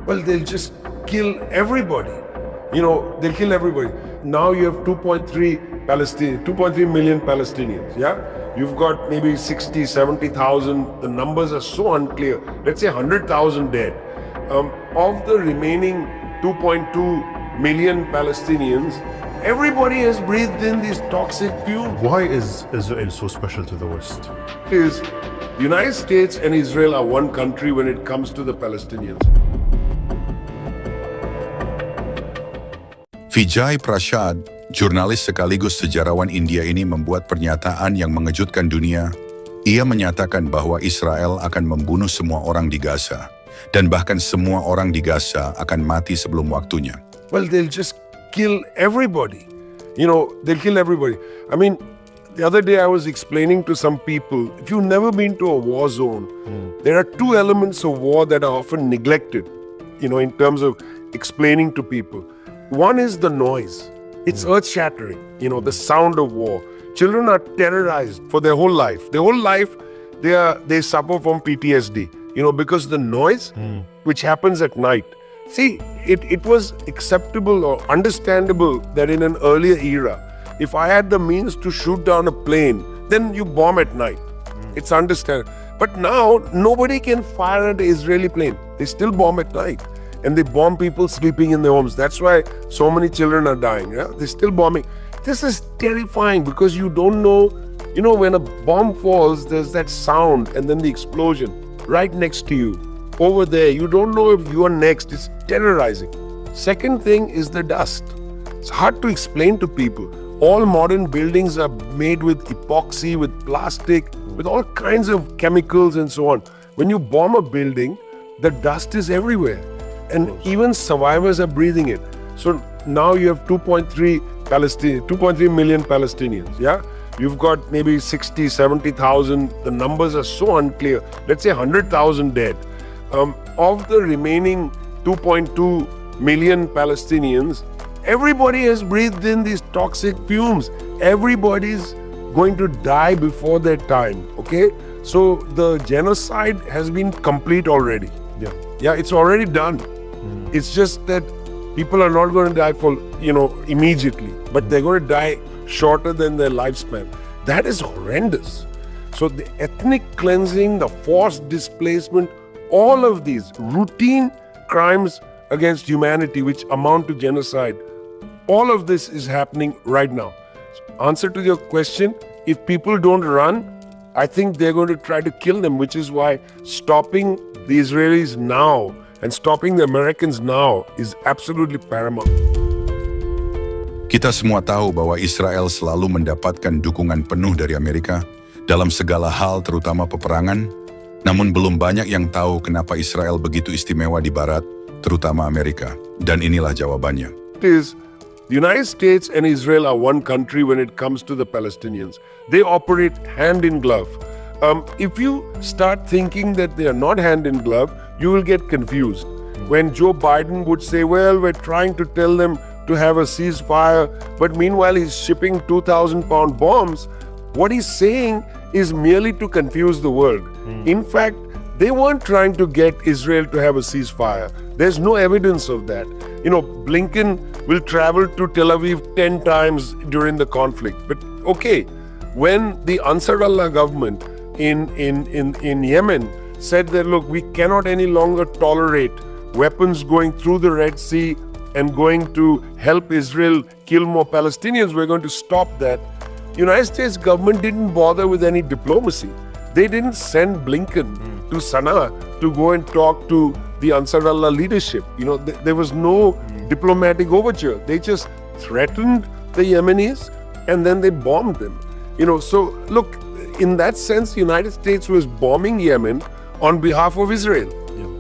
Well, they'll just kill everybody. They'll kill everybody. Now you have 2.3 million Palestinians, yeah? You've got maybe 60, 70,000. The numbers are so unclear. Let's say 100,000 dead. Of the remaining 2.2 million Palestinians, everybody has breathed in these toxic fumes. Why is Israel so special to the West? Is the United States and Israel are one country when it comes to the Palestinians. Vijay Prashad, jurnalis sekaligus sejarawan India ini membuat pernyataan yang mengejutkan dunia. Ia menyatakan bahwa Israel akan membunuh semua orang di Gaza, dan bahkan semua orang di Gaza akan mati sebelum waktunya. Well, they'll just kill everybody. They'll kill everybody. I mean, the other day I was explaining to some people, if you've never been to a war zone, there are two elements of war that are often neglected, in terms of explaining to people. One is the noise. It's earth-shattering, the sound of war. Children are terrorized for their whole life. Their whole life, they suffer from PTSD, because the noise, which happens at night. See, it was acceptable or understandable that in an earlier era, if I had the means to shoot down a plane, then you bomb at night. It's understandable. But now, nobody can fire at an Israeli plane. They still bomb at night. And they bomb people sleeping in their homes. That's why so many children are dying. Yeah? They're still bombing. This is terrifying because you don't know, when a bomb falls, there's that sound and then the explosion right next to you. Over there, you don't know if you are next. It's terrorizing. Second thing is the dust. It's hard to explain to people. All modern buildings are made with epoxy, with plastic, with all kinds of chemicals and so on. When you bomb a building, the dust is everywhere. And even survivors are breathing it. So now you have 2.3 million Palestinians, yeah? You've got maybe 60, 70,000. The numbers are so unclear. Let's say 100,000 dead. Of the remaining 2.2 million Palestinians, everybody has breathed in these toxic fumes. Everybody's going to die before their time, okay? So the genocide has been complete already. Yeah, it's already done. It's just that people are not going to die immediately, but they're going to die shorter than their lifespan. That is horrendous. So the ethnic cleansing, the forced displacement, all of these routine crimes against humanity which amount to genocide, all of this is happening right now. So answer to your question, if people don't run, I think they're going to try to kill them, which is why stopping the Israelis now and stopping the Americans now is absolutely paramount. Kita semua tahu bahwa Israel selalu mendapatkan dukungan penuh dari Amerika dalam segala hal, terutama peperangan. Namun belum banyak yang tahu kenapa Israel begitu istimewa di Barat, terutama Amerika. Dan inilah jawabannya. The United States and Israel are one country when it comes to the Palestinians. They operate hand in glove. If you start thinking that they are not hand in glove, you will get confused. When Joe Biden would say, well, we're trying to tell them to have a ceasefire, but meanwhile he's shipping 2,000-pound bombs, what he's saying is merely to confuse the world. In fact, they weren't trying to get Israel to have a ceasefire. There's no evidence of that. Blinken will travel to Tel Aviv 10 times during the conflict. But okay, when the ISRA3L government in Yemen said that, look, we cannot any longer tolerate weapons going through the Red Sea and going to help Israel kill more Palestinians, we're going to stop that. United States government didn't bother with any diplomacy. They didn't send Blinken to Sana'a to go and talk to the ISRA3L leadership. There was no diplomatic overture. They just threatened the Yemenis and then they bombed them. So look, in that sense, the United States was bombing Yemen on behalf of Israel.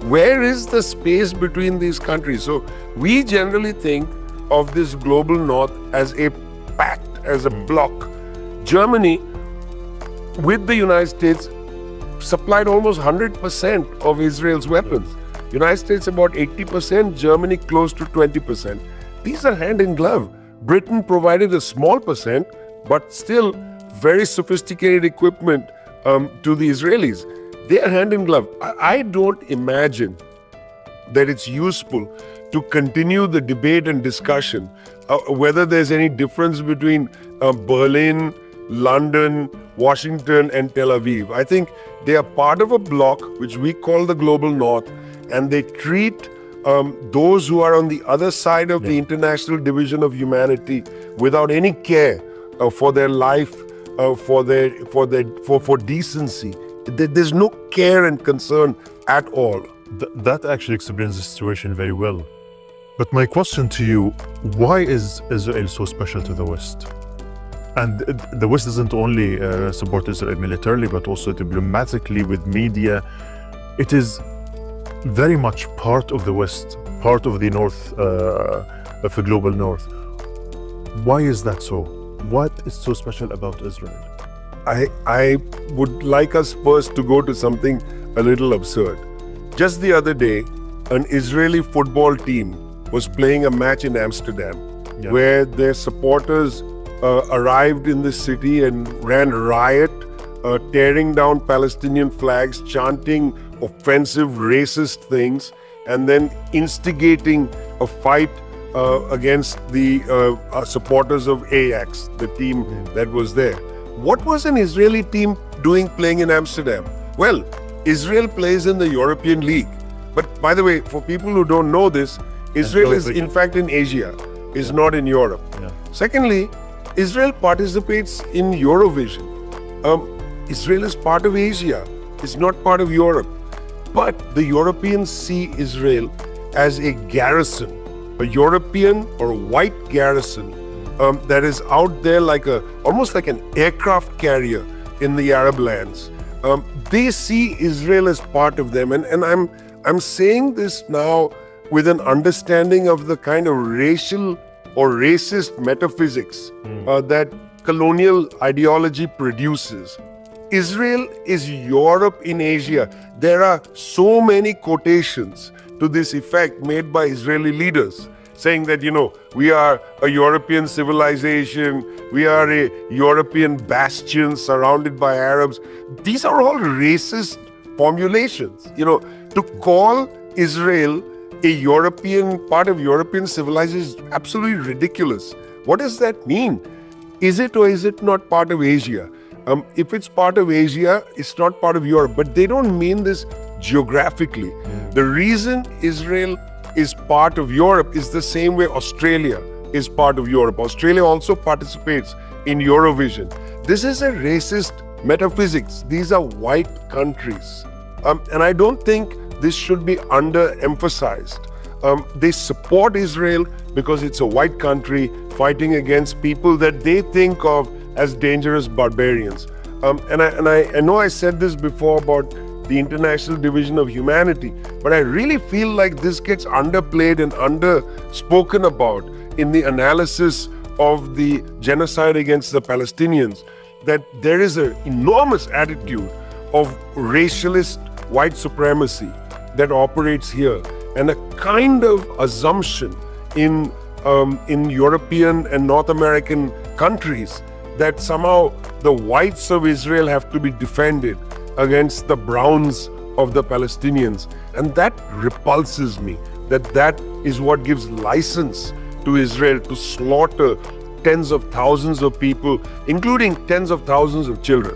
Where is the space between these countries? So we generally think of this global north as a pact, as a bloc. Germany, with the United States, supplied almost 100% of Israel's weapons. United States about 80%, Germany close to 20%. These are hand in glove. Britain provided a small percent, but still very sophisticated equipment to the Israelis. They are hand in glove. I don't imagine that it's useful to continue the debate and discussion whether there's any difference between Berlin, London, Washington, and Tel Aviv. I think they are part of a bloc which we call the Global North, and they treat those who are on the other side of the international division of humanity without any care for their life, for decency. There's no care and concern at all. That actually explains the situation very well. But my question to you, why is Israel so special to the West? And the West doesn't only support Israel militarily, but also diplomatically, with media. It is very much part of the West, part of the North, of the global North. Why is that so? What is so special about Israel? I would like us first to go to something a little absurd. Just the other day, an Israeli football team was playing a match in Amsterdam, where their supporters arrived in the city and ran riot, tearing down Palestinian flags, chanting offensive, racist things, and then instigating a fight against the supporters of Ajax, the team that was there. What was an Israeli team doing playing in Amsterdam? Well, Israel plays in the European League. But by the way, for people who don't know this, Israel is in fact in Asia, is not in Europe. Secondly, Israel participates in Eurovision. Israel is part of Asia, it's not part of Europe. But the Europeans see Israel as a garrison, a European or a white garrison that is out there like almost like an aircraft carrier in the Arab lands. They see Israel as part of them, and I'm saying this now with an understanding of the kind of racial or racist metaphysics that colonial ideology produces. Israel is Europe in Asia. There are so many quotations to this effect made by Israeli leaders, saying that, we are a European civilization, we are a European bastion surrounded by Arabs. These are all racist formulations. To call Israel a European, part of European civilization is absolutely ridiculous. What does that mean? Is it or is it not part of Asia? If it's part of Asia, it's not part of Europe. But they don't mean this geographically. The reason Israel is part of Europe is the same way Australia is part of Europe. Australia also participates in Eurovision. This is a racist metaphysics. These are white countries. And I don't think this should be underemphasized. They support Israel because it's a white country fighting against people that they think of as dangerous barbarians. And I know I said this before about the international division of humanity, but I really feel like this gets underplayed and underspoken about in the analysis of the genocide against the Palestinians, that there is an enormous attitude of racialist white supremacy that operates here, and a kind of assumption in European and North American countries that somehow the whites of Israel have to be defended against the browns of the Palestinians. And that repulses me, that is what gives license to Israel to slaughter tens of thousands of people, including tens of thousands of children.